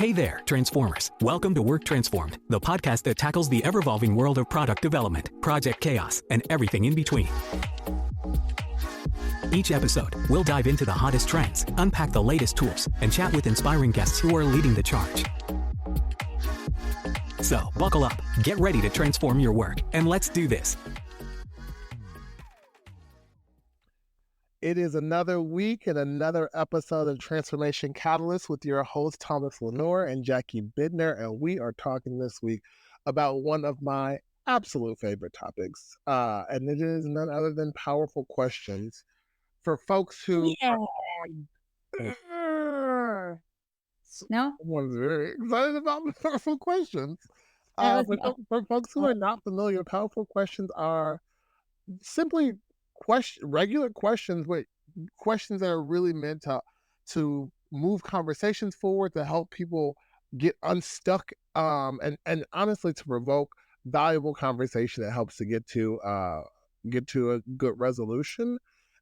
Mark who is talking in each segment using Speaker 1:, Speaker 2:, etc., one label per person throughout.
Speaker 1: Hey there, Transformers. Welcome to Work Transformed, the podcast that tackles the ever-evolving world of product development, project chaos, and everything in between. Each episode, we'll dive into the hottest trends, unpack the latest tools, and chat with inspiring guests who are leading the charge. So, buckle up, get ready to transform your work, and let's do this.
Speaker 2: It is another week and another episode of Transformation Catalyst with your host, Thomas Lenore and Jackie Bidner, and we are talking this week about one of my absolute favorite topics, and it is none other than powerful questions for folks who...
Speaker 3: No?
Speaker 2: Someone's very excited about the powerful questions. For folks who are not familiar, powerful questions are simply regular questions, but questions that are really meant to move conversations forward, to help people get unstuck, and honestly to provoke valuable conversation that helps to get to a good resolution.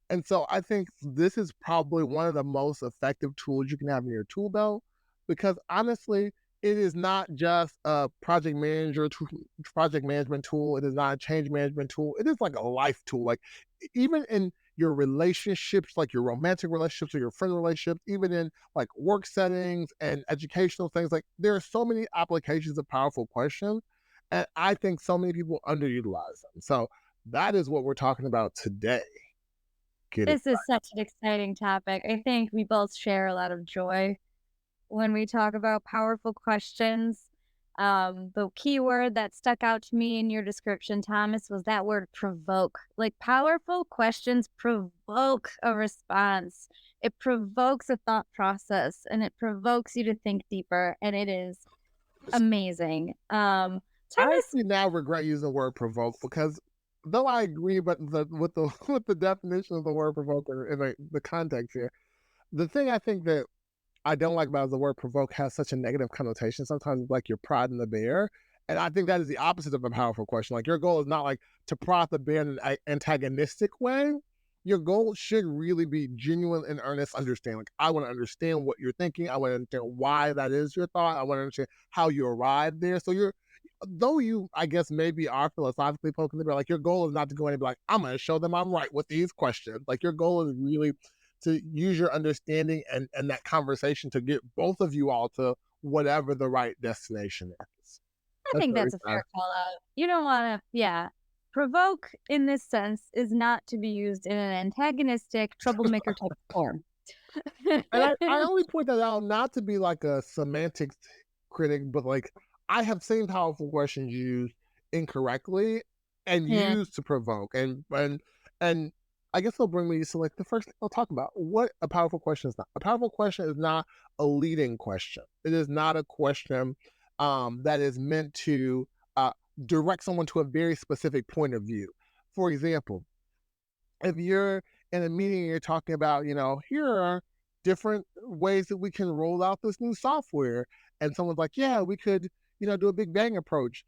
Speaker 2: And so I think this is probably one of the most effective tools you can have in your tool belt, because honestly, it is not just a project management tool. It is not a change management tool. It is like a life tool. Like even in your relationships, like your romantic relationships or your friend relationships, even in like work settings and educational things, like there are so many applications of powerful questions. And I think so many people underutilize them. So that is what we're talking about today.
Speaker 3: This is such an exciting topic. I think we both share a lot of joy when we talk about powerful questions. The key word that stuck out to me in your description, Thomas, was that word provoke. Like, powerful questions provoke a response. It provokes a thought process, and it provokes you to think deeper, and it is amazing. Thomas,
Speaker 2: I actually now regret using the word provoke, because though I agree, but with the definition of the word provoke in the context here, the thing I think that I don't like about the word provoke has such a negative connotation. Sometimes it's like you're prodding the bear. And I think that is the opposite of a powerful question. Like, your goal is not like to prod the bear in an antagonistic way. Your goal should really be genuine and earnest understanding. Like, I want to understand what you're thinking. I want to understand why that is your thought. I want to understand how you arrived there. So though you, I guess, maybe are philosophically poking the bear, like, your goal is not to go in and be like, I'm going to show them I'm right with these questions. Like, your goal is really to use your understanding and that conversation to get both of you all to whatever the right destination is.
Speaker 3: I think that's a fair call out. You don't want to, provoke in this sense is not to be used in an antagonistic, troublemaker type form.
Speaker 2: And I only point that out not to be like a semantics critic, but like, I have seen powerful questions used incorrectly and used to provoke. And I guess it'll bring me to like the first thing I'll talk about. What a powerful question is not. A powerful question is not a leading question. It is not a question that is meant to direct someone to a very specific point of view. For example, if you're in a meeting and you're talking about, here are different ways that we can roll out this new software, and someone's like, yeah, we could, do a big bang approach.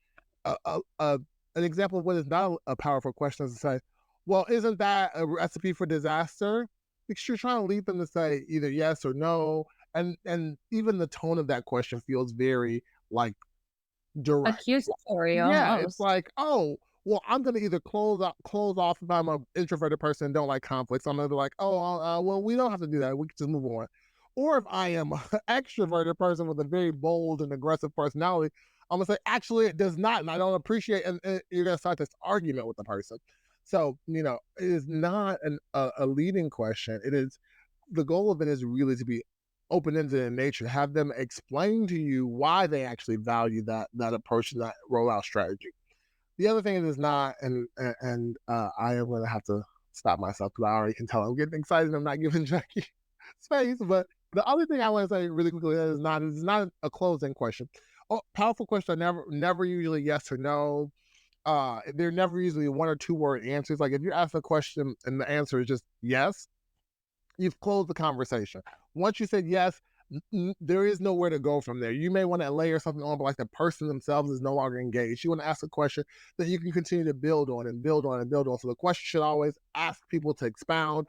Speaker 2: An example of what is not a powerful question is to say, well, isn't that a recipe for disaster? Because you're trying to lead them to say either yes or no. And even the tone of that question feels very like direct.
Speaker 3: Accusatory
Speaker 2: Yeah,
Speaker 3: almost.
Speaker 2: it's like, oh, well, I'm going to either close off if I'm an introverted person and don't like conflict. So I'm going to be like, well, we don't have to do that. We can just move on. Or if I am an extroverted person with a very bold and aggressive personality, I'm going to say, actually, it does not. And I don't appreciate, and you're going to start this argument with the person. So, it is not a leading question. It is, the goal of it is really to be open-ended in nature, have them explain to you why they actually value that approach and that rollout strategy. The other thing it is not, and I am going to have to stop myself because I already can tell I'm getting excited and I'm not giving Jackie space. But the other thing I want to say really quickly is not a closing question. Powerful questions are never usually yes or no. They're never usually one or two word answers. Like, if you ask a question and the answer is just yes, you've closed the conversation. Once you said yes, there is nowhere to go from there. You may want to layer something on, but like the person themselves is no longer engaged. You want to ask a question that you can continue to build on and build on and build on. So the question should always ask people to expound,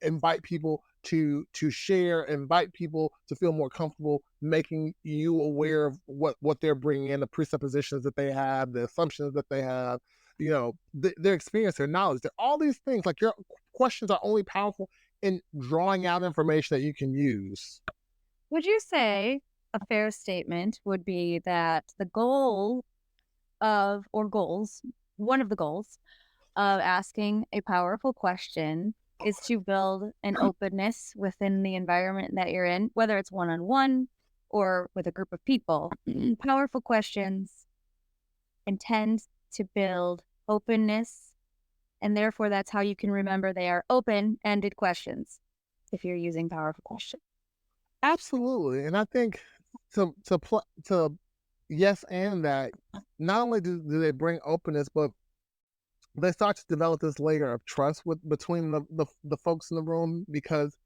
Speaker 2: invite people to share, invite people to feel more comfortable, making you aware of what they're bringing in, the presuppositions that they have, the assumptions that they have, their experience, their knowledge, all these things. Like, your questions are only powerful in drawing out information that you can use.
Speaker 3: Would you say a fair statement would be that the goal of, or goals, one of the goals of asking a powerful question is to build an openness within the environment that you're in, whether it's one-on-one or with a group of people? Powerful questions intend to build openness, and therefore that's how you can remember they are open-ended questions if you're using powerful questions.
Speaker 2: Absolutely. And I think to yes, and that, not only do they bring openness, but they start to develop this layer of trust between the folks in the room, because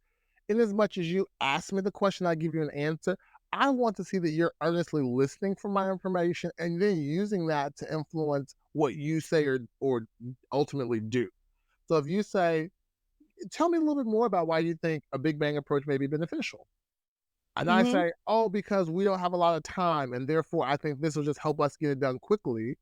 Speaker 2: in as much as you ask me the question, I give you an answer, I want to see that you're earnestly listening for my information and then using that to influence what you say or ultimately do. So if you say, tell me a little bit more about why you think a Big Bang approach may be beneficial. And I say, oh, because we don't have a lot of time, and therefore I think this will just help us get it done quickly.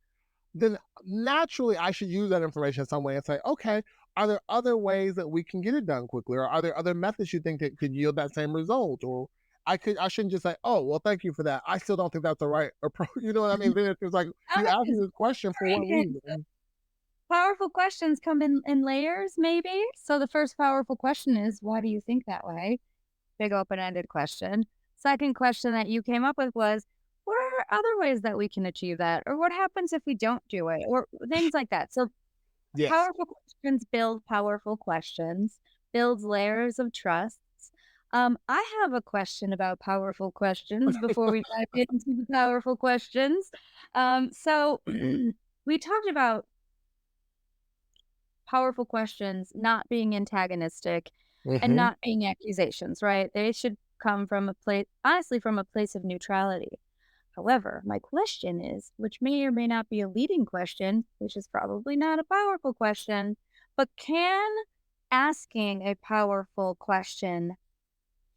Speaker 2: Then naturally I should use that information in some way and say, okay, are there other ways that we can get it done quickly? Or are there other methods you think that could yield that same result? Or I shouldn't just say, oh, well, thank you for that. I still don't think that's the right approach. You know what I mean? Then it's like, you asked me this question for what reason?
Speaker 3: Powerful questions come in layers, maybe. So the first powerful question is, why do you think that way? Big open-ended question. Second question that you came up with was, what are other ways that we can achieve that? Or what happens if we don't do it? Or things like that. So
Speaker 2: Yes.
Speaker 3: Powerful questions build powerful questions, builds layers of trust. I have a question about powerful questions before we dive into the powerful questions. So we talked about powerful questions not being antagonistic and not being accusations, right? They should come from a place, honestly, from a place of neutrality. However, my question is, which may or may not be a leading question, which is probably not a powerful question, but can asking a powerful question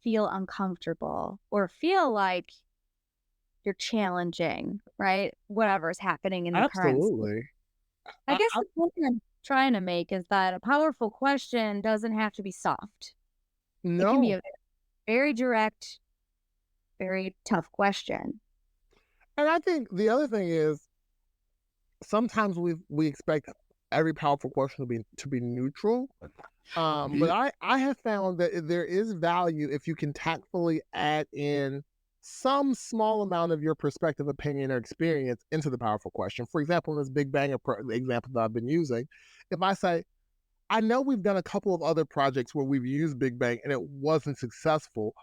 Speaker 3: feel uncomfortable or feel like you're challenging, right? Whatever's happening in the current.
Speaker 2: Absolutely.
Speaker 3: I guess the point I'm trying to make is that a powerful question doesn't have to be soft. It can be
Speaker 2: No.
Speaker 3: a very direct, very tough question.
Speaker 2: And I think the other thing is, sometimes we expect every powerful question to be neutral. But I have found that there is value if you can tactfully add in some small amount of your perspective, opinion, or experience into the powerful question. For example, in this Big Bang example that I've been using, if I say, I know we've done a couple of other projects where we've used Big Bang and it wasn't successful.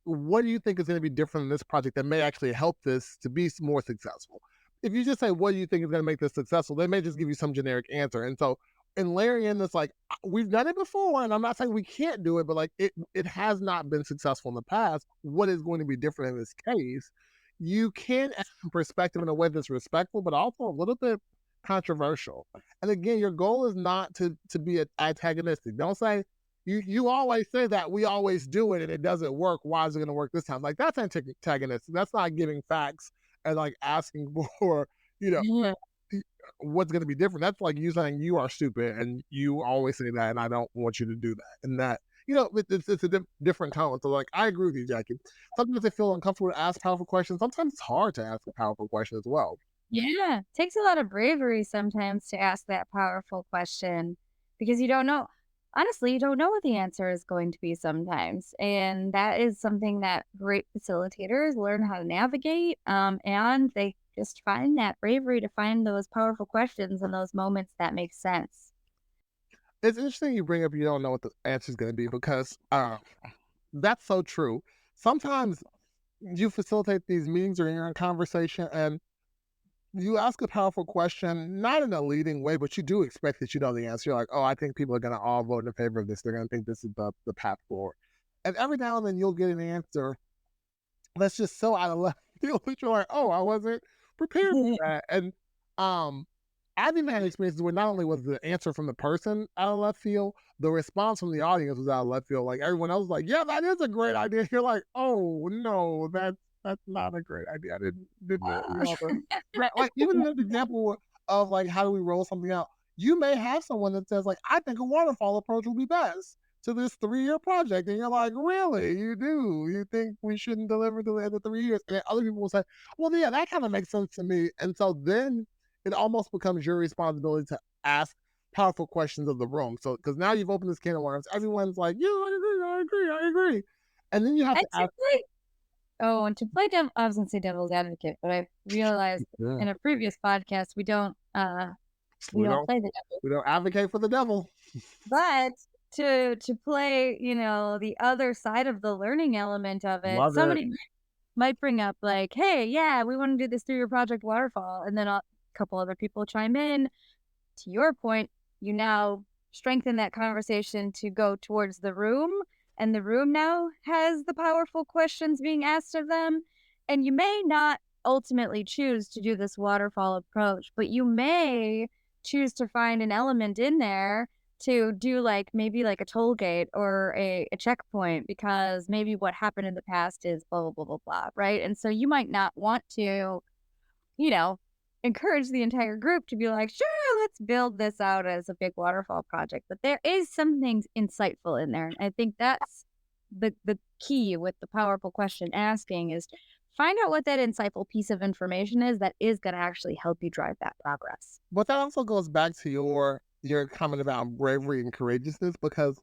Speaker 2: What do you think is going to be different in this project that may actually help this to be more successful? If you just say, what do you think is going to make this successful? They may just give you some generic answer. And so, in layering in this, like, we've done it before, and I'm not saying we can't do it, but like it has not been successful in the past. What is going to be different in this case? You can add some perspective in a way that's respectful, but also a little bit controversial. And again, your goal is not to be antagonistic. Don't say, you always say that we always do it and it doesn't work. Why is it going to work this time? Like, that's antagonistic. That's not giving facts and like asking for, what's going to be different. That's like you saying you are stupid and you always say that and I don't want you to do that. And that, it's a different tone. So like, I agree with you, Jackie. Sometimes they feel uncomfortable to ask powerful questions. Sometimes it's hard to ask a powerful question as well.
Speaker 3: Yeah, it takes a lot of bravery sometimes to ask that powerful question because you don't know. Honestly, you don't know what the answer is going to be sometimes. And that is something that great facilitators learn how to navigate. And they just find that bravery to find those powerful questions in those moments that make sense.
Speaker 2: It's interesting you bring up you don't know what the answer is going to be, because that's so true. Sometimes you facilitate these meetings or you're in conversation and you ask a powerful question, not in a leading way, but you do expect that you know the answer. You're like, oh, I think people are going to all vote in favor of this. They're going to think this is the path forward. And every now and then you'll get an answer that's just so out of left field that you're like, oh, I wasn't prepared for that. And I've even had experiences where not only was the answer from the person out of left field, the response from the audience was out of left field. Like everyone else was like, yeah, that is a great idea. You're like, oh no, that's not a great idea. I didn't like even the example of like how do we roll something out? You may have someone that says like, I think a waterfall approach would be best to this 3-year project. And you're like, really? You do? You think we shouldn't deliver to the end of 3 years? And then other people will say, well, yeah, that kind of makes sense to me. And so then it almost becomes your responsibility to ask powerful questions of the room. So, because now you've opened this can of worms, everyone's like, yeah, I agree. And then you have to ask.
Speaker 3: And to play I was going to say devil's advocate, but I realized in a previous podcast, we don't play the devil.
Speaker 2: We don't advocate for the devil.
Speaker 3: But to play, the other side of the learning element of it, somebody might bring up like, hey, yeah, we want to do this 3-year project waterfall. And then a couple other people chime in. To your point, you now strengthen that conversation to go towards the room. And the room now has the powerful questions being asked of them. And you may not ultimately choose to do this waterfall approach, but you may choose to find an element in there to do maybe a toll gate or a checkpoint, because maybe what happened in the past is blah, blah, blah, blah, blah, right? And so you might not want to, encourage the entire group to be like, sure, let's build this out as a big waterfall project. But there is something insightful in there. And I think that's the key with the powerful question asking is find out what that insightful piece of information is that is going to actually help you drive that progress.
Speaker 2: But that also goes back to your comment about bravery and courageousness, because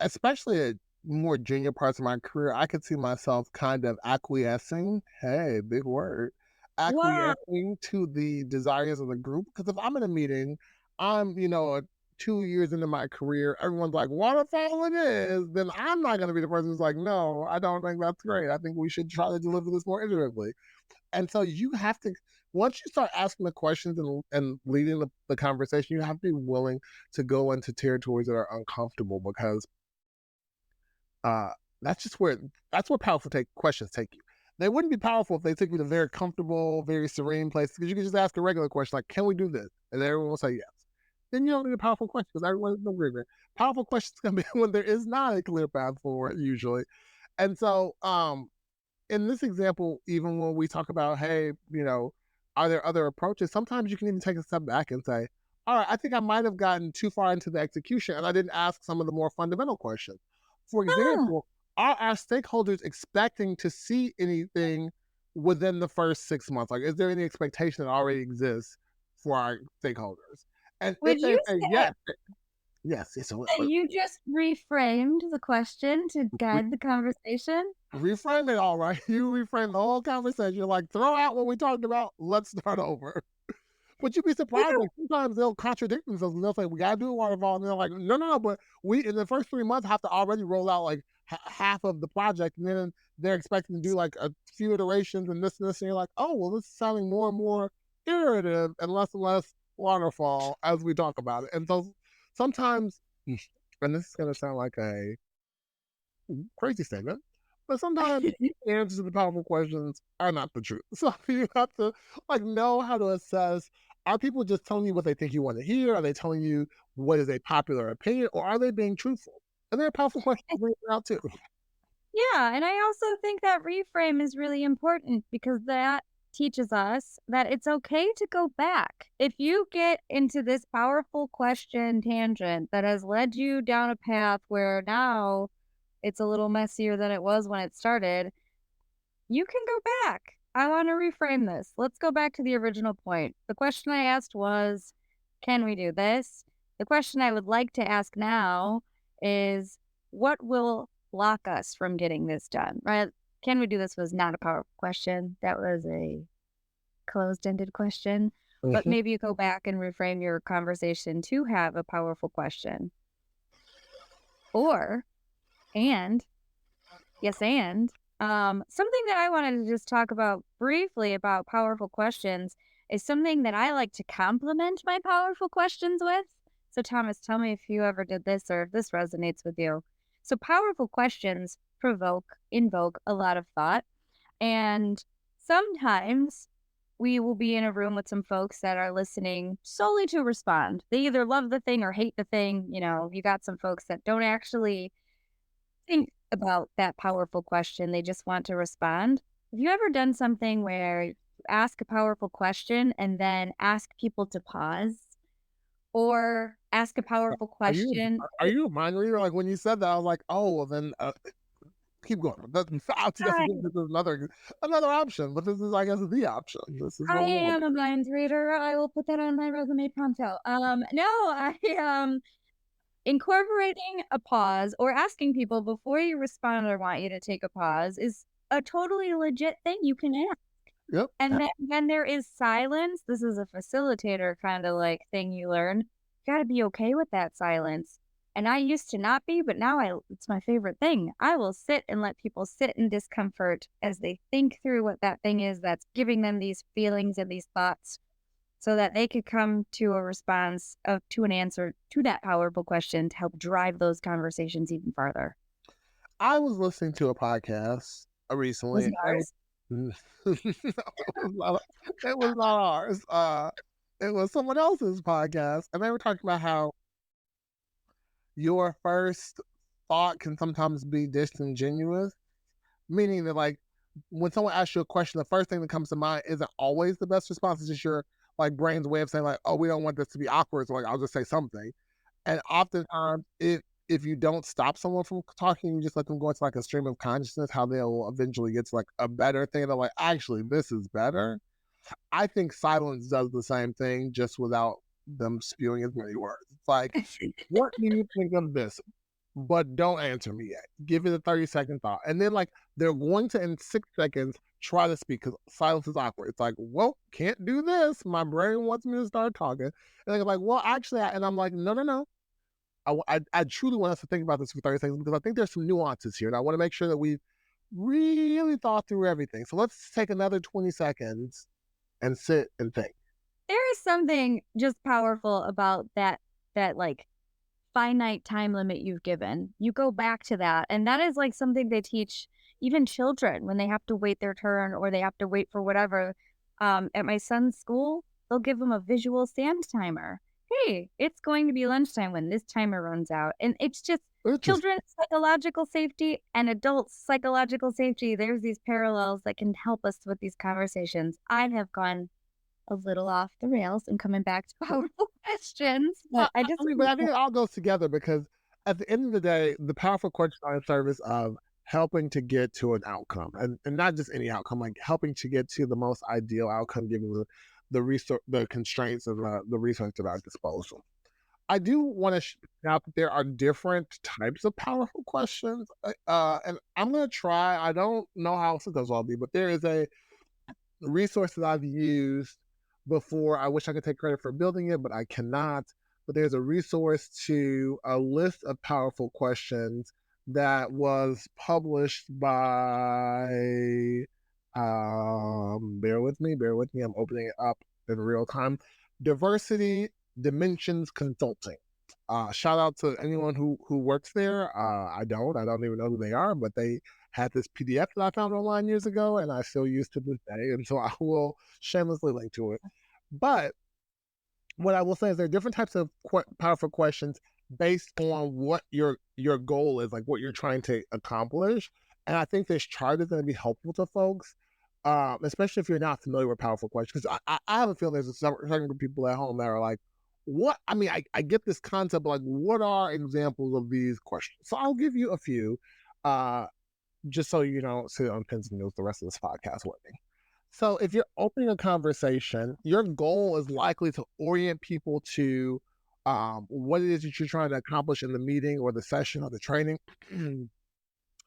Speaker 2: especially at more junior parts of my career, I could see myself kind of acquiescing. Hey, big word. Acquiescing to the desires of the group. Because if I'm in a meeting, I'm, 2 years into my career, everyone's like, waterfall it is, then I'm not going to be the person who's like, no, I don't think that's great. I think we should try to deliver this more iteratively. And so you have to, once you start asking the questions and leading the conversation, you have to be willing to go into territories that are uncomfortable, because that's where powerful questions take you. They wouldn't be powerful if they took you to very comfortable, very serene place, because you could just ask a regular question like, can we do this? And everyone will say yes. Then you don't need a powerful question because everyone's no agreement. Powerful questions come in when there is not a clear path forward, usually. And so in this example, even when we talk about, hey, are there other approaches? Sometimes you can even take a step back and say, all right, I think I might have gotten too far into the execution and I didn't ask some of the more fundamental questions. For example, are our stakeholders expecting to see anything within the first 6 months? Like, is there any expectation that already exists for our stakeholders? And if they say yes. So
Speaker 3: you just reframed the question to guide the conversation.
Speaker 2: Reframe it all right. You reframe the whole conversation. You're like, throw out what we talked about. Let's start over. But you'd be surprised. Like, sometimes they'll contradict themselves and they'll say, we got to do a waterfall. And they're like, no, but we, in the first 3 months, have to already roll out like half of the project. And then they're expecting to do like a few iterations and this. And you're like, oh, well, this is sounding more and more iterative and less waterfall as we talk about it. And so sometimes, and this is going to sound like a crazy statement, but sometimes the answers to the powerful questions are not the truth. So you have to know how to assess, are people just telling you what they think you want to hear? Are they telling you what is a popular opinion, or are they being truthful? And they're powerful questions to bring out too.
Speaker 3: Yeah, and I also think that reframe is really important, because that teaches us that it's okay to go back. If you get into this powerful question tangent that has led you down a path where now it's a little messier than it was when it started, you can go back. I want to reframe this. Let's go back to the original point. The question I asked was, can we do this? The question I would like to ask now is, what will block us from getting this done, right? Can we do this was not a powerful question. That was a closed-ended question. But maybe you go back and reframe your conversation to have a powerful question. And something that I wanted to just talk about briefly about powerful questions is something that I like to complement my powerful questions with. So Thomas, tell me if you ever did this or if this resonates with you. So powerful questions invoke a lot of thought. And sometimes we will be in a room with some folks that are listening solely to respond. They either love the thing or hate the thing. You know, you got some folks that don't actually think about that powerful question. They just want to respond. Have you ever done something where you ask a powerful question and then ask people to pause or ask a powerful question?
Speaker 2: Are you a mind reader? Like when you said that, I was like, oh, well then keep going. This is another option, but this is, I guess, the option. This is
Speaker 3: I
Speaker 2: what we
Speaker 3: am a mind reader. I will put that on my resume pronto. No, I incorporating a pause or asking people before you respond or want you to take a pause is a totally legit thing you can ask.
Speaker 2: Yep.
Speaker 3: And then when there is silence, this is a facilitator kind of like thing you learn. You got to be okay with that silence. And I used to not be, but now it's my favorite thing. I will sit and let people sit in discomfort as they think through what that thing is that's giving them these feelings and these thoughts so that they could come to a response to an answer to that powerful question to help drive those conversations even farther.
Speaker 2: I was listening to a podcast recently.
Speaker 3: Was it ours?
Speaker 2: It was not ours. It was someone else's podcast, and they were talking about how your first thought can sometimes be disingenuous, meaning that like when someone asks you a question, the first thing that comes to mind isn't always the best response. It's just your like brain's way of saying like, oh, we don't want this to be awkward, so like I'll just say something. And oftentimes, if you don't stop someone from talking, you just let them go into like a stream of consciousness, how they'll eventually get to like a better thing. They're like, actually, this is better. I think silence does the same thing, just without them spewing as many words. It's like, what do you think of this? But don't answer me yet. Give it a 30-second thought. And then like they're going to, in 6 seconds, try to speak because silence is awkward. It's like, well, can't do this. My brain wants me to start talking. And they're like, well, actually, and I'm like, no. I truly want us to think about this for 30 seconds because I think there's some nuances here. And I want to make sure that we've really thought through everything. So let's take another 20 seconds and sit and think.
Speaker 3: There is something just powerful about that like finite time limit you've given. You go back to that. And that is like something they teach even children when they have to wait their turn or they have to wait for whatever. At my son's school, they'll give them a visual stand timer. Hey, it's going to be lunchtime when this timer runs out. And it's just children's psychological safety and adults' psychological safety. There's these parallels that can help us with these conversations. I have gone a little off the rails and coming back to powerful questions. But I think
Speaker 2: it all goes together because at the end of the day, the powerful questions are in service of helping to get to an outcome and not just any outcome, like helping to get to the most ideal outcome given the constraints of the research at our disposal. I do want to point out that there are different types of powerful questions, and I'm going to try. I don't know how else those will be, but there is a resource that I've used before. I wish I could take credit for building it, but I cannot. But there's a resource to a list of powerful questions that was published by bear with me, I'm opening it up in real time. Diversity Dimensions Consulting. Shout out to anyone who works there. I don't even know who they are, but they had this PDF that I found online years ago and I still use to this day, and so I will shamelessly link to it. But what I will say is there are different types of powerful questions based on what your goal is, like what you're trying to accomplish. And I think this chart is going to be helpful to folks, especially if you're not familiar with powerful questions. Because I have a feeling there's a certain group of people at home that are like, what? I mean, I get this concept, but like, what are examples of these questions? So I'll give you a few, just so you don't sit on pins and needles the rest of this podcast with me. So if you're opening a conversation, your goal is likely to orient people to what it is that you're trying to accomplish in the meeting or the session or the training.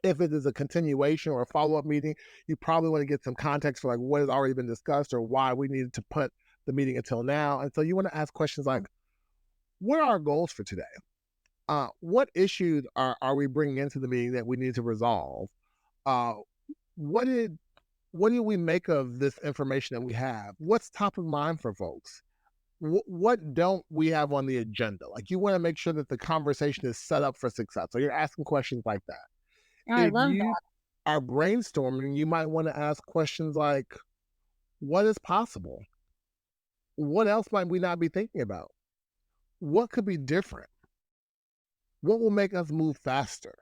Speaker 2: If it is a continuation or a follow-up meeting, you probably want to get some context for like what has already been discussed or why we needed to put the meeting until now. And so you want to ask questions like, what are our goals for today? What issues are we bringing into the meeting that we need to resolve? What did we make of this information that we have? What's top of mind for folks? What don't we have on the agenda? Like you want to make sure that the conversation is set up for success. So you're asking questions like that.
Speaker 3: I love that.
Speaker 2: Are brainstorming, you might want to ask questions like, what is possible? What else might we not be thinking about? What could be different? What will make us move faster?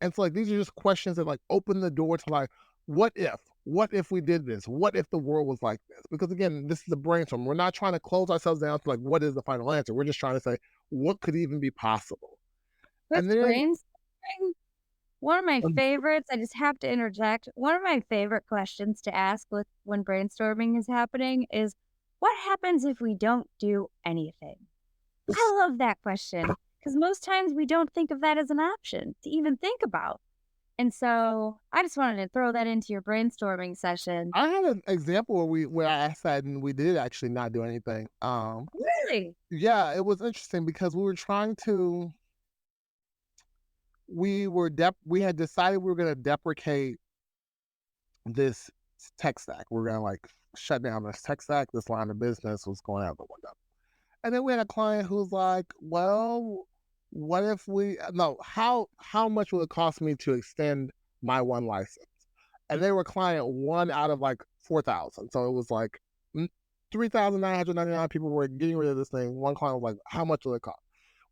Speaker 2: And so like these are just questions that like open the door to like, what if? What if we did this? What if the world was like this? Because again, this is a brainstorm. We're not trying to close ourselves down to like what is the final answer. We're just trying to say what could even be possible.
Speaker 3: With
Speaker 2: And then
Speaker 3: brainstorming, one of my favorites, I just have to interject. One of my favorite questions to ask when brainstorming is happening is, what happens if we don't do anything? I love that question because most times we don't think of that as an option to even think about. And so I just wanted to throw that into your brainstorming session.
Speaker 2: I had an example where I asked that and we did actually not do anything.
Speaker 3: Really?
Speaker 2: Yeah, it was interesting because we were trying to. We had decided we were going to deprecate this tech stack. We are going to like shut down this tech stack. This line of business was going out the window. And then we had a client who's like, well, what if how much will it cost me to extend my one license? And they were client 1 out of like 4,000. So it was like 3,999 people were getting rid of this thing. One client was like, how much will it cost?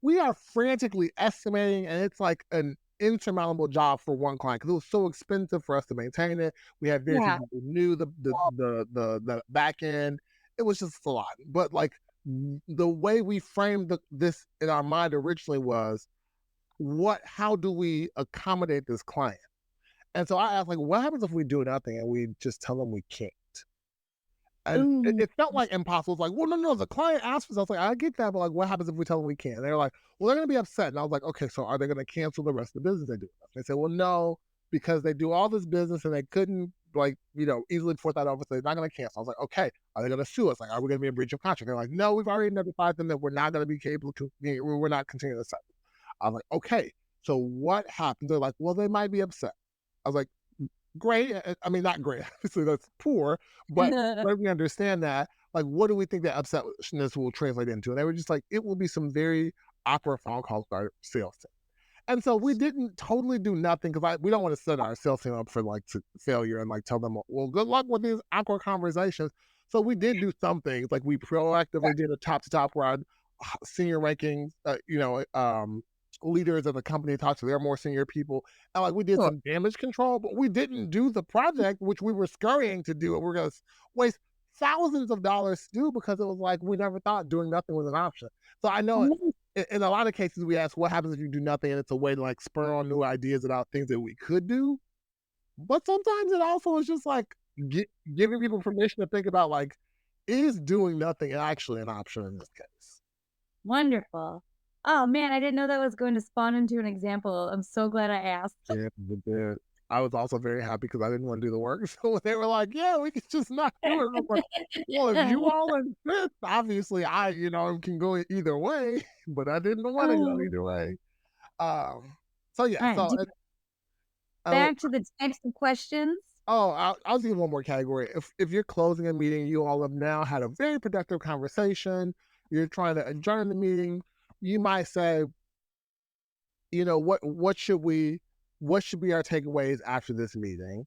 Speaker 2: We are frantically estimating, and it's like an insurmountable job for one client because it was so expensive for us to maintain it. We had very few people who knew the back end. It was just a lot. But like the way we framed this in our mind originally was, how do we accommodate this client? And so I asked, like, what happens if we do nothing and we just tell them we can't? And it felt like impossible. It's like, well, no, the client asked for this. I was like, I get that, but like, what happens if we tell them we can't? And they're like, well, they're going to be upset. And I was like, okay, so are they going to cancel the rest of the business they do? They said, well, no, because they do all this business and they couldn't like, easily afford that over. So they're not going to cancel. I was like, okay, are they going to sue us? Like, are we going to be in breach of contract? They're like, no, we've already notified them that we're not going to be able to, we're not continuing the site. I was like, okay, so what happens? They're like, well, they might be upset. I was like, great. I mean, not great. Obviously, that's poor, but let me understand that. Like, what do we think that upsetness will translate into? And they were just like, it will be some very awkward phone calls with our sales team. And so we didn't totally do nothing because we don't want to set our sales team up for like failure and like tell them, well, good luck with these awkward conversations. So we did do some things. Like we proactively did a top to top where our senior rankings, leaders of the company talked to their more senior people, and like we did some damage control, but we didn't do the project which we were scurrying to do, and we're going to waste thousands of dollars to do because it was like we never thought doing nothing was an option. So I know in a lot of cases we ask what happens if you do nothing, and it's a way to like spur on new ideas about things that we could do. But sometimes it also is just like giving people permission to think about like, is doing nothing actually an option in this case?
Speaker 3: Wonderful. Oh man, I didn't know that was going to spawn into an example. I'm so glad I asked.
Speaker 2: Yeah, it did. I was also very happy because I didn't want to do the work. So when they were like, yeah, we could just not do it. I'm like, well, if you all insist, obviously I, can go either way, but I didn't want to go either way. So yeah,
Speaker 3: right, back to the types of questions.
Speaker 2: Oh, I'll do one more category. If you're closing a meeting, you all have now had a very productive conversation. You're trying to adjourn the meeting. You might say, what should be our takeaways after this meeting?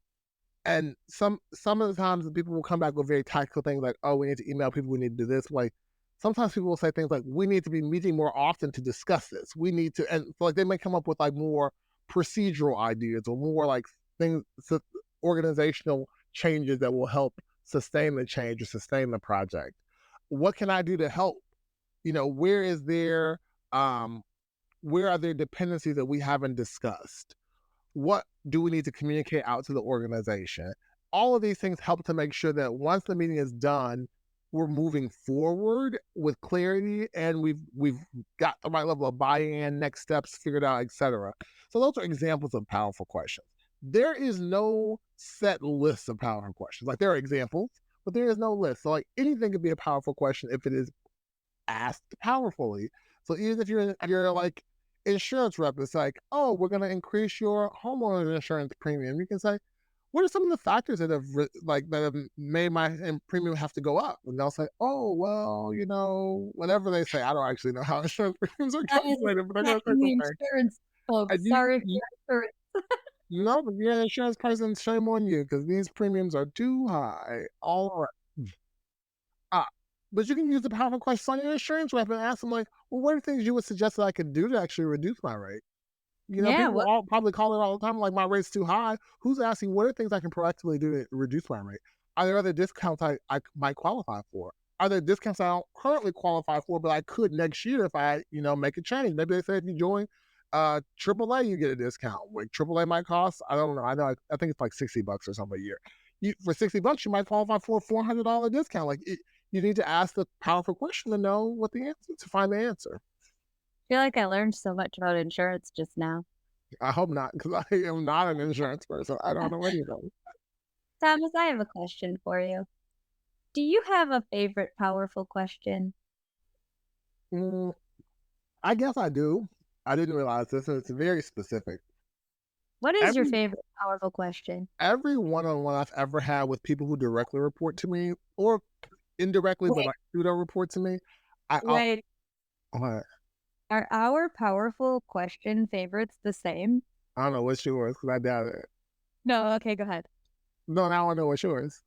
Speaker 2: And some of the times people will come back with very tactical things like, oh, we need to email people, we need to do this. Like sometimes people will say things like, we need to be meeting more often to discuss this. We need to, and so like they may come up with like more procedural ideas or more like things, organizational changes that will help sustain the change or sustain the project. What can I do to help? Where are there dependencies that we haven't discussed? What do we need to communicate out to the organization? All of these things help to make sure that once the meeting is done, we're moving forward with clarity and we've got the right level of buy-in, next steps figured out, etc. So those are examples of powerful questions. There is no set list of powerful questions. Like there are examples, but there is no list. So like anything could be a powerful question if it is asked powerfully. So even if you're like insurance rep, it's like, oh, we're going to increase your homeowner insurance premium. You can say, what are some of the factors that have made my premium have to go up? And they'll say, oh, well, whatever they say. I don't actually know how insurance premiums are calculated, but they're going to say something.
Speaker 3: Insurance folks. Sorry if you're insurance.
Speaker 2: No, but you're an insurance person, shame on you, because these premiums are too high all around. Ah, but you can use the powerful question on your insurance rep and ask them, like, well, what are things you would suggest that I could do to actually reduce my rate?
Speaker 3: Yeah,
Speaker 2: People
Speaker 3: what
Speaker 2: all probably call it all the time, like, my rate's too high. Who's asking, what are things I can proactively do to reduce my rate? Are there other discounts I might qualify for? Are there discounts I don't currently qualify for, but I could next year if I, make a change? Maybe they say if you join AAA, you get a discount. Like AAA might cost, I don't know. I think it's like $60 or something a year. For $60, you might qualify for a $400 discount. You need to ask the powerful question to know what the answer to find the answer.
Speaker 3: I feel like I learned so much about insurance just now.
Speaker 2: I hope not, because I am not an insurance person. I don't know anything.
Speaker 3: Thomas, I have a question for you. Do you have a favorite powerful question?
Speaker 2: Mm, I guess I do. I didn't realize this, and it's very specific.
Speaker 3: What is your
Speaker 2: Every
Speaker 3: favorite powerful question?
Speaker 2: every one-on-one I've ever had with people who directly report to me or indirectly, but
Speaker 3: Wait,
Speaker 2: like who don't report to me, I'll
Speaker 3: wait.
Speaker 2: uh,
Speaker 3: Are our powerful question favorites the same?
Speaker 2: I don't know what's yours because I doubt it.
Speaker 3: No, okay, go ahead.
Speaker 2: No, now I know what's yours.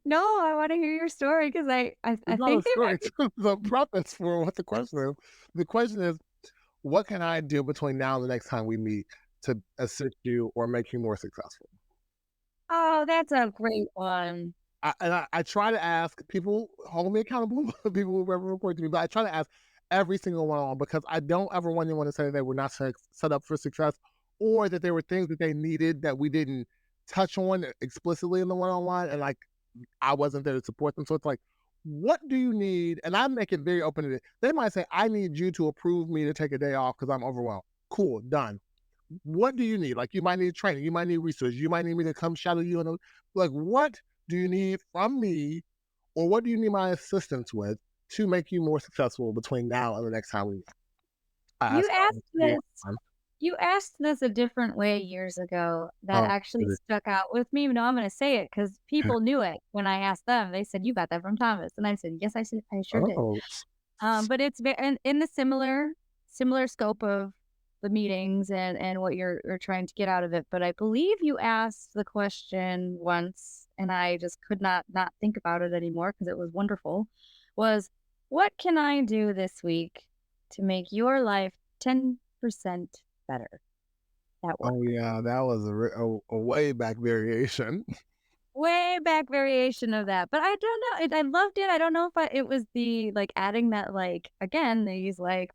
Speaker 3: No, I want to hear your story because I
Speaker 2: It's not a
Speaker 3: think they
Speaker 2: story.
Speaker 3: might
Speaker 2: It's the preface for what the question is. The question is, what can I do between now and the next time we meet to assist you or make you more successful?
Speaker 3: Oh, that's a great one.
Speaker 2: I try to ask people, hold me accountable, people who ever report to me, but I try to ask every single one on because I don't ever want anyone to say they were not set up for success or that there were things that they needed that we didn't touch on explicitly in the one-on-one and like I wasn't there to support them. So it's like, what do you need? And I make it very open to it. They might say, I need you to approve me to take a day off because I'm overwhelmed. Cool, done. What do you need? Like you might need training, you might need research, you might need me to come shadow you. Like, what do you need from me, or what do you need my assistance with to make you more successful between now and the next time we
Speaker 3: You
Speaker 2: ask?
Speaker 3: asked this you asked this a different way years ago that
Speaker 2: Oh,
Speaker 3: actually stuck out with me. No, I'm going to say it because people knew it when I asked them. They said, "You got that from Thomas," and I said, "Yes, I sure did."
Speaker 2: oh,
Speaker 3: But it's in the similar scope of the meetings and what you're trying to get out of it. But I believe you asked the question once, and I just could not think about it anymore because it was wonderful. Was what can I do this week to make your life 10% better at work?
Speaker 2: oh yeah, that was a way back variation.
Speaker 3: Way back variation of that, but I don't know. I loved it. I don't know if it was the like adding that like again these like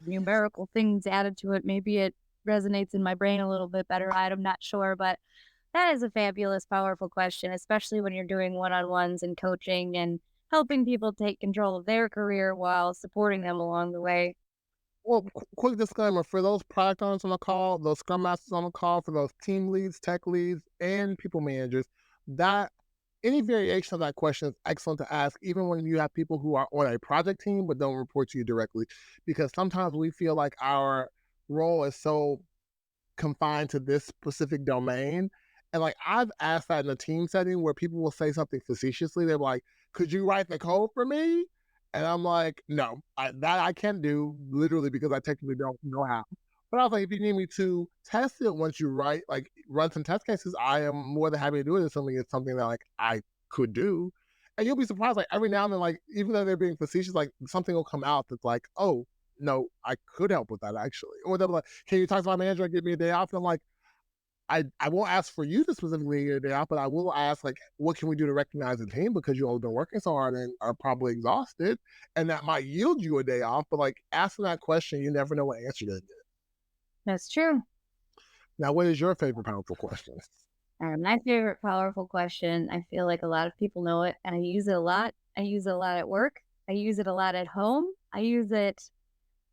Speaker 3: numerical things added to it. Maybe it resonates in my brain a little bit better. I'm not sure, but that is a fabulous, powerful question, especially when you're doing one-on-ones and coaching and helping people take control of their career while supporting them along the way.
Speaker 2: Well, quick disclaimer for those product owners on the call, those scrum masters on the call, for those team leads, tech leads, and people managers, that any variation of that question is excellent to ask, even when you have people who are on a project team but don't report to you directly, because sometimes we feel like our role is so confined to this specific domain. And like I've asked that in a team setting where people will say something facetiously. They're like, "Could you write the code for me?" And I'm like, "No, that I can't do literally because I technically don't know how." But I was like, if you need me to test it once you write, like run some test cases, I am more than happy to do it. It's something that like I could do. And you'll be surprised, like every now and then, like even though they're being facetious, like something will come out that's like, oh, no, I could help with that actually. Or they'll be like, can you talk to my manager and give me a day off? And I'm like, I won't ask for you to specifically get a day off, but I will ask like, what can we do to recognize the team because you all been working so hard and are probably exhausted, and that might yield you a day off. But like asking that question, you never know what answer to get.
Speaker 3: That's true.
Speaker 2: Now, what is your favorite powerful question?
Speaker 3: My favorite powerful question, I feel like a lot of people know it, and I use it a lot. I use it a lot at work. I use it a lot at home. I use it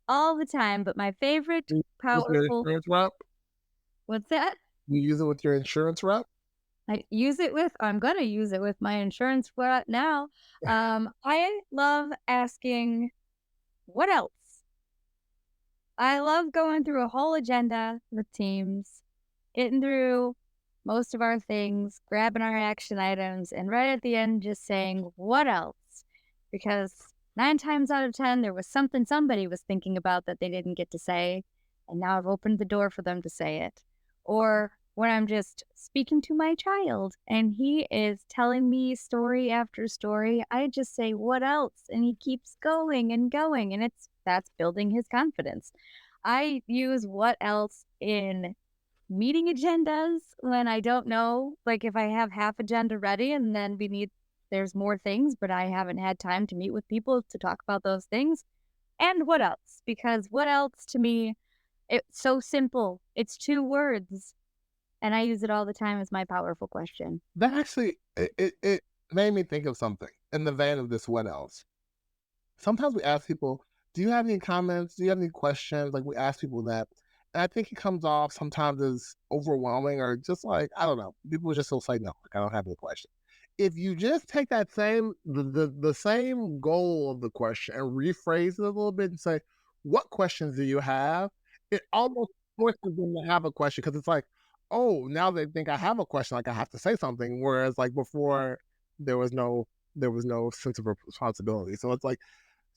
Speaker 3: all the time, but my favorite
Speaker 2: With your
Speaker 3: powerful
Speaker 2: insurance rep?
Speaker 3: what's that?
Speaker 2: You use it with your insurance rep?
Speaker 3: I'm gonna use it with my insurance right now. I love asking, "What else?" I love going through a whole agenda with teams, getting through most of our things, grabbing our action items, and right at the end, just saying, "What else?" Because 9 times out of 10, there was something somebody was thinking about that they didn't get to say, and now I've opened the door for them to say it. Or when I'm just speaking to my child and he is telling me story after story, I just say, "What else?" And he keeps going and going, and that's building his confidence. I use "what else" in meeting agendas when I don't know, like if I have half agenda ready and then there's more things, but I haven't had time to meet with people to talk about those things. And what else? Because what else to me, it's so simple. It's 2 words. And I use it all the time as my powerful question.
Speaker 2: That actually, it made me think of something in the vein of this what else. Sometimes we ask people, do you have any comments? Do you have any questions? Like we ask people that. And I think it comes off sometimes as overwhelming or just like, I don't know. People just will say, no, like, I don't have any questions. If you just take that the same goal of the question and rephrase it a little bit and say, what questions do you have? It almost forces them to have a question because it's like, oh, now they think I have a question, like I have to say something. Whereas like before there was no sense of responsibility. So it's like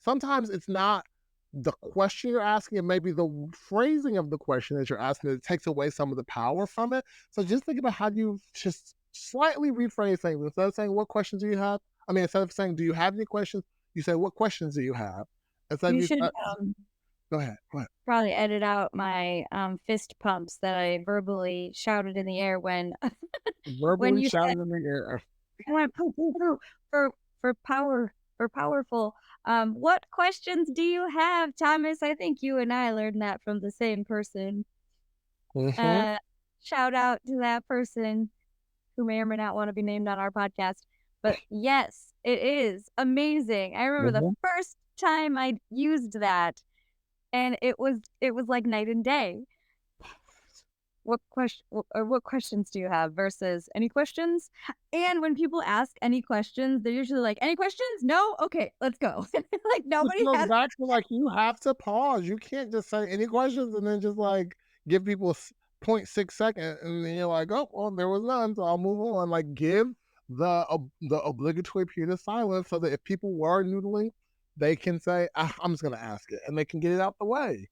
Speaker 2: sometimes it's not the question you're asking, it may be the phrasing of the question that you're asking that takes away some of the power from it. So just think about how you just slightly rephrase things. Instead of saying, what questions do you have? I mean, instead of saying, do you have any questions? You say, what questions do you have? Instead of
Speaker 3: You
Speaker 2: you,
Speaker 3: should
Speaker 2: go ahead.
Speaker 3: probably edit out my fist pumps that I verbally shouted in the air when
Speaker 2: Verbally
Speaker 3: you said
Speaker 2: shouting in the air.
Speaker 3: I went poo poo poo for powerful. What questions do you have, Thomas? I think you and I learned that from the same person.
Speaker 2: Mm-hmm.
Speaker 3: Uh, Shout out to that person who may or may not want to be named on our podcast. But yes, it is amazing. I remember the
Speaker 2: Mm-hmm.
Speaker 3: first time I used that, and it was like night and day. What questions do you have versus any questions? And when people ask any questions, they're usually like, any questions? No? Okay, let's go. Like
Speaker 2: Which
Speaker 3: nobody
Speaker 2: goes
Speaker 3: has.
Speaker 2: back to like you have to pause. You can't just say any questions and then just like give people 0.6 seconds and then you're like, oh, well, there was none, so I'll move on. Like give the obligatory period of silence so that if people were noodling, they can say, I'm just gonna ask it, and they can get it out the way.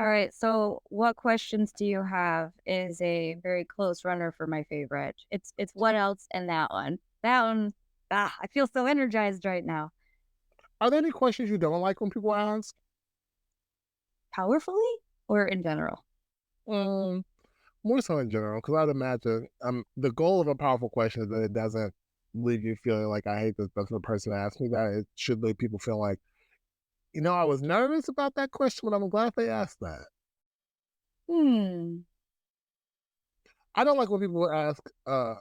Speaker 3: All right, so what questions do you have is a very close runner for my favorite. It's what else and that one. That one, I feel so energized right now.
Speaker 2: Are there any questions you don't like when people ask?
Speaker 3: Powerfully or in general?
Speaker 2: Um, More so in general, because I'd imagine the goal of a powerful question is that it doesn't leave you feeling like I hate this person that asked me that. It should leave people feel like, I was nervous about that question, but I'm glad they asked that.
Speaker 3: Hmm.
Speaker 2: I don't like when people ask, um,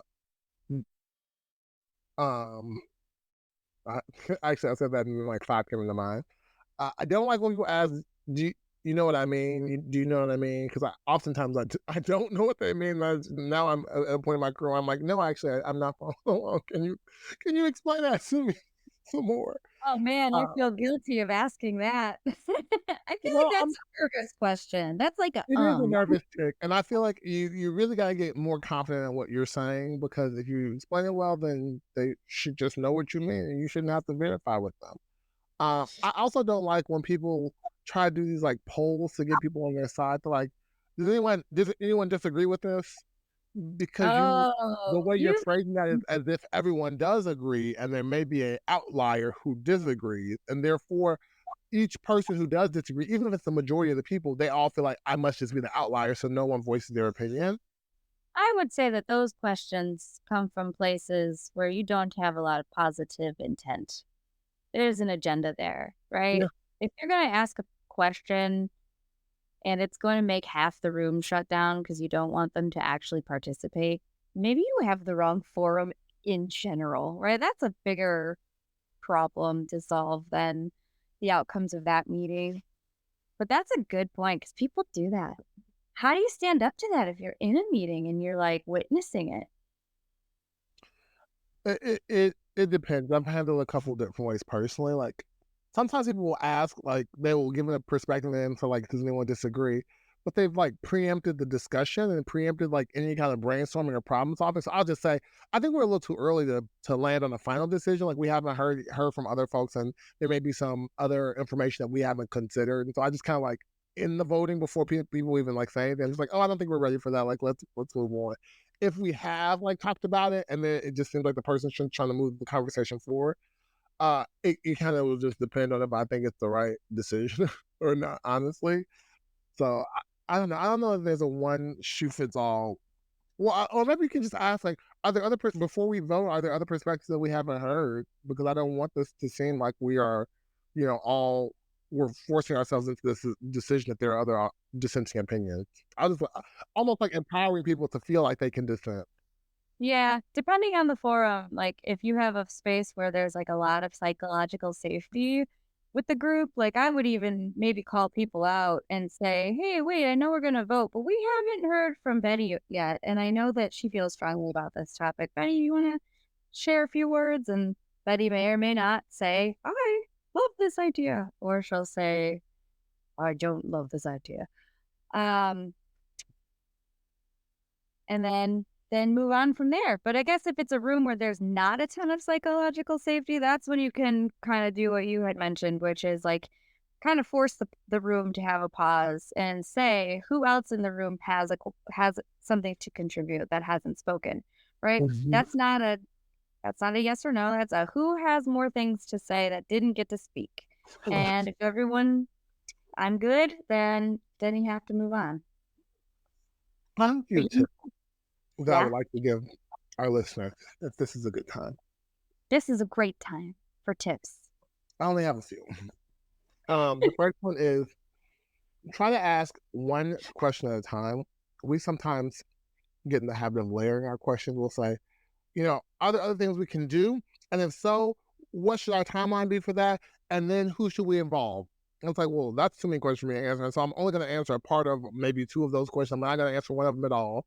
Speaker 2: I, actually, I said that and like 5 came into mind. I don't like when people ask, do you know what I mean? Do you know what I mean? Because oftentimes I don't know what they mean. Now I'm at a point in my career, I'm like, no, actually, I'm not following along. Can you explain that to me some more?
Speaker 3: Oh man, I
Speaker 2: Uh,
Speaker 3: feel guilty of asking that. I feel like
Speaker 2: well,
Speaker 3: that's a nervous question. That's like a
Speaker 2: it is a nervous tick, and I feel like you really gotta get more confident in what you're saying because if you explain it well, then they should just know what you mean, and you shouldn't have to verify with them. I also don't like when people try to do these like polls to get people on their side. To like, does anyone disagree with this? Because the
Speaker 3: Oh,
Speaker 2: way you're
Speaker 3: you
Speaker 2: phrasing that is as if everyone does agree, and there may be an outlier who disagrees, and therefore each person who does disagree, even if it's the majority of the people, they all feel like I must just be the outlier, so no one voices their opinion.
Speaker 3: I would say that those questions come from places where you don't have a lot of positive intent. There's an agenda there,
Speaker 2: Yeah.
Speaker 3: right? If you're going to ask a question and it's going to make half the room shut down because you don't want them to actually participate, maybe you have the wrong forum in general, right? That's a bigger problem to solve than the outcomes of that meeting. But that's a good point because people do that. How do you stand up to that if you're in a meeting and you're like witnessing it?
Speaker 2: It depends. I've handled a couple different ways personally. Like sometimes people will ask, like they will give a perspective into like, does anyone disagree? But they've like preempted the discussion and preempted like any kind of brainstorming or problem solving. So I'll just say, I think we're a little too early to land on a final decision. Like we haven't heard from other folks, and there may be some other information that we haven't considered. And so I just kind of like in the voting before people even like say it. And it's like, oh, I don't think we're ready for that. Like, let's move on. If we have like talked about it and then it just seems like the person's trying to move the conversation forward, it kind of will just depend on if I think it's the right decision or not, honestly. So I don't know. I don't know if there's a one shoe fits all. Well, or maybe you can just ask, like, are there other before we vote? Are there other perspectives that we haven't heard? Because I don't want this to seem like we are, all we're forcing ourselves into this decision that there are other dissenting opinions. I just almost like empowering people to feel like they can dissent.
Speaker 3: Yeah, depending on the forum, like if you have a space where there's like a lot of psychological safety with the group, like I would even maybe call people out and say, "Hey, wait, I know we're going to vote, but we haven't heard from Betty yet. And I know that she feels strongly about this topic. Betty, you want to share a few words?" And Betty may or may not say, "I love this idea," or she'll say, "I don't love this idea." Um, and then move on from there. But I guess if it's a room where there's not a ton of psychological safety, that's when you can kind of do what you had mentioned, which is like kind of force the room to have a pause and say who else in the room has something to contribute that hasn't spoken, right?
Speaker 2: Mhm.
Speaker 3: That's not a yes or no. That's a who has more things to say that didn't get to speak. And if everyone, I'm good, then you have to move on.
Speaker 2: I'll give a tip that I
Speaker 3: Yeah,
Speaker 2: would like to give our listeners if this is a good time.
Speaker 3: this is a great time for tips.
Speaker 2: I only have a few. The first one is try to ask one question at a time. We sometimes get in the habit of layering our questions. We'll say, are there other things we can do? And if so, what should our timeline be for that? And then who should we involve? And it's like, well, that's too many questions for me to answer. So I'm only going to answer a part of maybe two of those questions. I'm not going to answer one of them at all.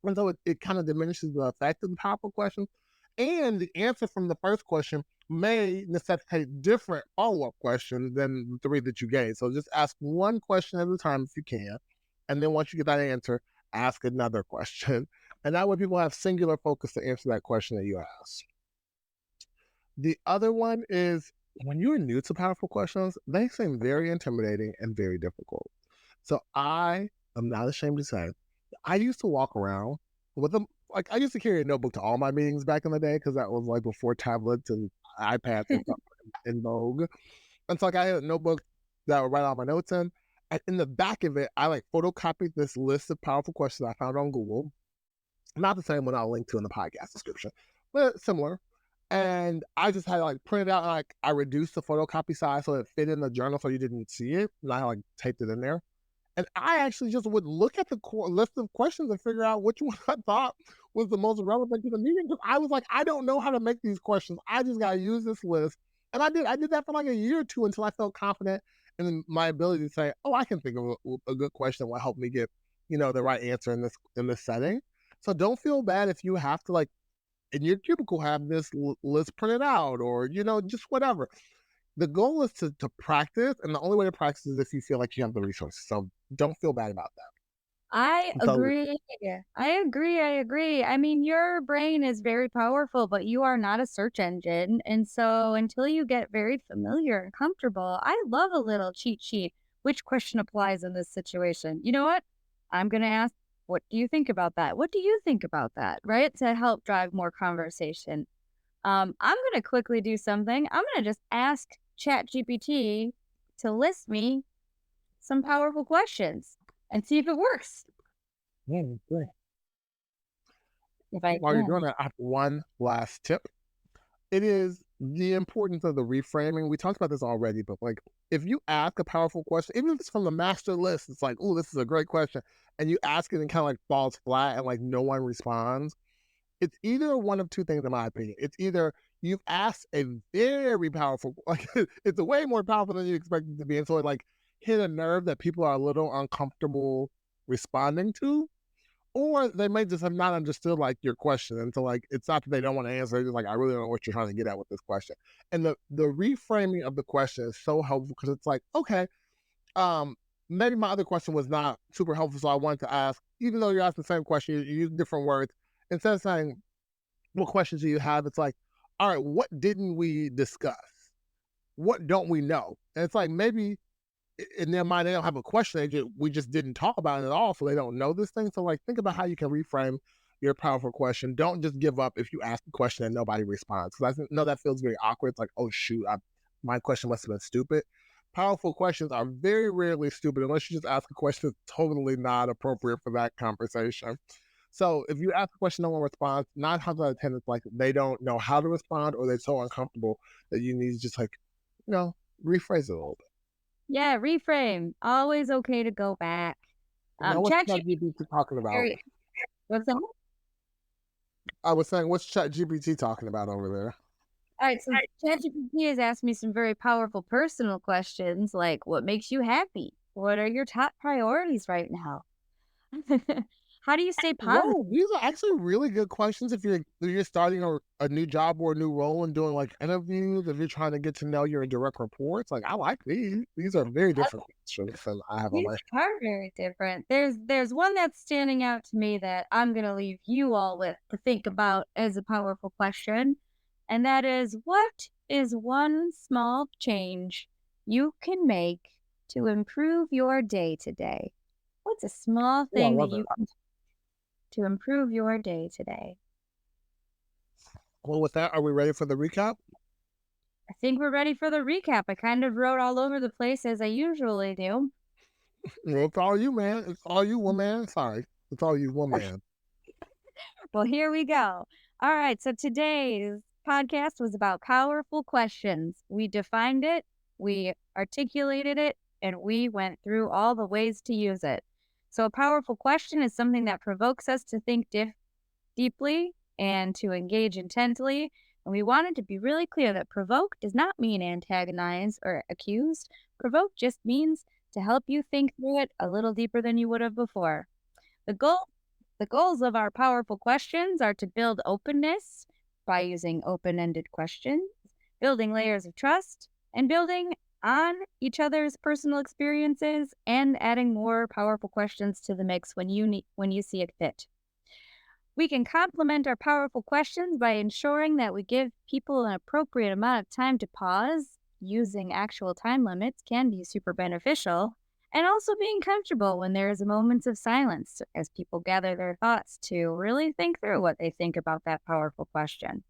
Speaker 2: And so it kind of diminishes the effect of the powerful questions. And the answer from the first question may necessitate different follow-up questions than the three that you gave. So just ask one question at a time if you can. And then once you get that answer, ask another question. And that way people have singular focus to answer that question that you ask. The other one is when you're new to powerful questions, they seem very intimidating and very difficult. So I am not ashamed to say, I used to walk around with them. Like I used to carry a notebook to all my meetings back in the day because that was like before tablets and iPads and stuff in vogue. And so like I had a notebook that I would write all my notes in. And in the back of it, I like photocopied this list of powerful questions I found on Google. Not the same one I'll link to in the podcast description, but similar. And I just had like printed out, like I reduced the photocopy size so it fit in the journal so you didn't see it. And I like taped it in there. And I actually just would look at the list of questions and figure out which one I thought was the most relevant to the meeting. Because I was like, I don't know how to make these questions. I just got to use this list. And I did. I did that for like a year or two until I felt confident in my ability to say, oh, I can think of a good question that will help me get, the right answer in this setting. So don't feel bad if you have to like in your cubicle have this list printed out or, just whatever. The goal is to practice, and the only way to practice is if you feel like you have the resources. So don't feel bad about that.
Speaker 3: I
Speaker 2: So,
Speaker 3: agree. I agree. I mean, your brain is very powerful, but you are not a search engine. And so until you get very familiar and comfortable, I love a little cheat sheet. Which question applies in this situation? You know what? I'm going to ask, what do you think about that? What do you think about that? Right? To help drive more conversation. I'm going to quickly do something. I'm going to just ask ChatGPT to list me some powerful questions and see if it works.
Speaker 2: great.
Speaker 3: If I
Speaker 2: While you're
Speaker 3: can.
Speaker 2: doing that, I have one last tip. It is the importance of the reframing. We talked about this already, but like if you ask a powerful question, even if it's from the master list, it's like, oh, this is a great question. And you ask it and kind of like falls flat and like no one responds. It's either one of two things, in my opinion. It's either you've asked a very powerful, like it's a way more powerful than you expect it to be, and so it like hit a nerve that people are a little uncomfortable responding to, or they may just have not understood like your question, and so like it's not that they don't want to answer. It's just like I really don't know what you're trying to get at with this question, and the reframing of the question is so helpful because it's like okay, maybe my other question was not super helpful, so I wanted to ask, even though you're asking the same question, you use different words. Instead of saying, what questions do you have? It's like, all right, what didn't we discuss? What don't we know? And it's like, maybe in their mind, they don't have a question. We just didn't talk about it at all, so they don't know this thing. So like, think about how you can reframe your powerful question. Don't just give up if you ask a question and nobody responds. Because know that feels very awkward. It's like, oh shoot, my question must have been stupid. Powerful questions are very rarely stupid unless you just ask a question that's totally not appropriate for that conversation. So if you ask a question, no one responds, 9 times out of 10, it's like they don't know how to respond or they're so uncomfortable that you need to just like, rephrase it a little bit.
Speaker 3: Yeah, reframe. Always okay to go back.
Speaker 2: Now, what's ChatGPT talking about?
Speaker 3: What's that?
Speaker 2: I was saying, what's ChatGPT talking about over there?
Speaker 3: All right, so ChatGPT has asked me some very powerful personal questions like, what makes you happy? What are your top priorities right now? How do you stay positive?
Speaker 2: Whoa, these are actually really good questions if you're starting a new job or a new role and doing like interviews, if you're trying to get to know your direct reports. Like, I like these. These are very different questions than I have on my.
Speaker 3: These are very different. There's one that's standing out to me that I'm going to leave you all with to think about as a powerful question. And that is, what is one small change you can make to improve your day today? What's a small thing that you can do to improve your day today?
Speaker 2: Well, with that, are we ready for the recap?
Speaker 3: I think we're ready for the recap. I kind of wrote all over the place as I usually do.
Speaker 2: Well, it's all you, man. It's all you, woman. Sorry. It's all you, woman.
Speaker 3: Well, here we go. All right. So today's podcast was about powerful questions. We defined it, we articulated it, and we went through all the ways to use it. So a powerful question is something that provokes us to think deeply and to engage intently. And we wanted to be really clear that provoke does not mean antagonize or accuse. Provoke just means to help you think through it a little deeper than you would have before. The goals of our powerful questions are to build openness by using open-ended questions, building layers of trust, and building on each other's personal experiences, and adding more powerful questions to the mix when you see it fit. We can complement our powerful questions by ensuring that we give people an appropriate amount of time to pause. Using actual time limits can be super beneficial, and also being comfortable when there is a moment of silence as people gather their thoughts to really think through what they think about that powerful question.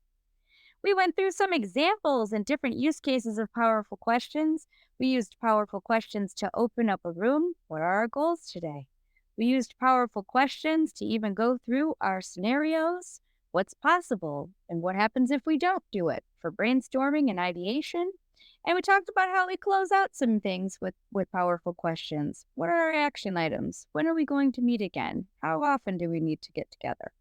Speaker 3: We went through some examples and different use cases of powerful questions. We used powerful questions to open up a room. What are our goals today? We used powerful questions to even go through our scenarios, what's possible, and what happens if we don't do it, for brainstorming and ideation. And we talked about how we close out some things with powerful questions. What are our action items? When are we going to meet again? How often do we need to get together?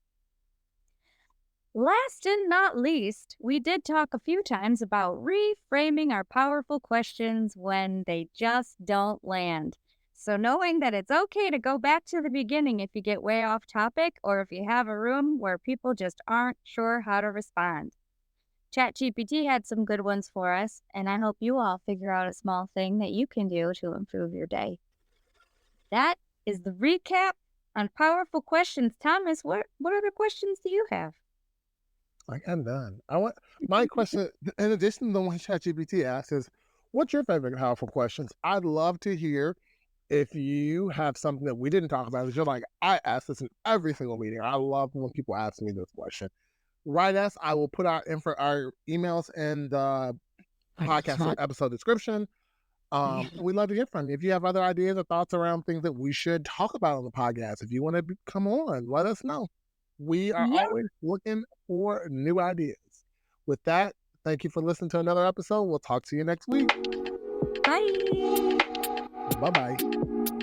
Speaker 3: Last and not least, we did talk a few times about reframing our powerful questions when they just don't land. So knowing that it's okay to go back to the beginning if you get way off topic or if you have a room where people just aren't sure how to respond. ChatGPT had some good ones for us, and I hope you all figure out a small thing that you can do to improve your day. That is the recap on powerful questions. Thomas, what other questions do you have?
Speaker 2: I'm done. My question, in addition to the one ChatGPT asks, is what's your favorite powerful questions? I'd love to hear if you have something that we didn't talk about. Because you're like, I ask this in every single meeting. I love when people ask me this question. Write us. I will put our emails in the podcast episode description. We'd love to hear from you. If you have other ideas or thoughts around things that we should talk about on the podcast, if you want to come on, let us know. We are always looking for new ideas. With that, thank you for listening to another episode. We'll talk to you next week.
Speaker 3: Bye.
Speaker 2: Bye-bye.